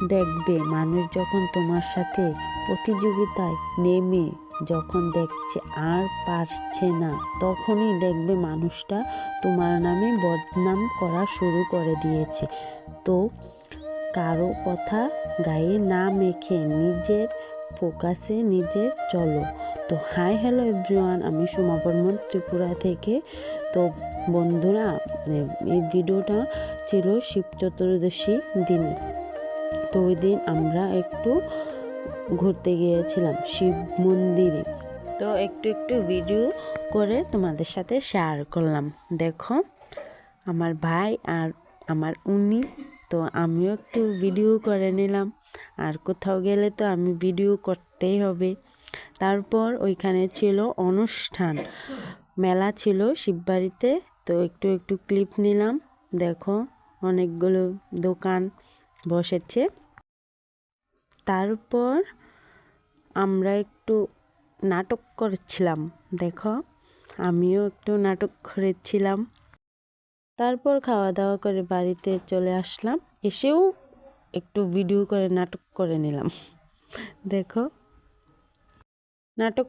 দেখবে মানুষ যখন তোমার সাথে প্রতিযোগিতায় নেমে যখন দেখছে আর পারছে না, তখনই দেখবে মানুষটা তোমার নামে বদনাম করা শুরু করে দিয়েছে। তো কারো কথা গায়ে না মেখে নিজের ফোকাসে নিজে চলো। তো হাই হ্যালো এভরিওয়ান, আমি সোমা বর্মন ত্রিপুরা থেকে। তো বন্ধুরা, এই ভিডিওটা ছিল শিব চতুর্দশী দিনে। তো ওই দিন আমরা একটু ঘুরতে গিয়েছিলাম শিব মন্দিরে। তো একটু ভিডিও করে তোমাদের সাথে শেয়ার করলাম। দেখো আমার ভাই আর আমার উনি, তো আমিও একটু ভিডিও করে নিলাম। আর কোথাও গেলে তো আমি ভিডিও করতেই হবে। তারপর ওইখানে ছিল অনুষ্ঠান, মেলা ছিল শিববাড়িতে। তো একটু ক্লিপ নিলাম। দেখো অনেকগুলো দোকান বসেছে। তারপর আমরা একটু নাটক করছিলাম। দেখো আমিও একটু নাটক করেছিলাম। তারপর খাওয়া দাওয়া করে বাড়িতে চলে আসলাম। এসেও একটু ভিডিও করে নাটক করে নিলাম। দেখো নাটক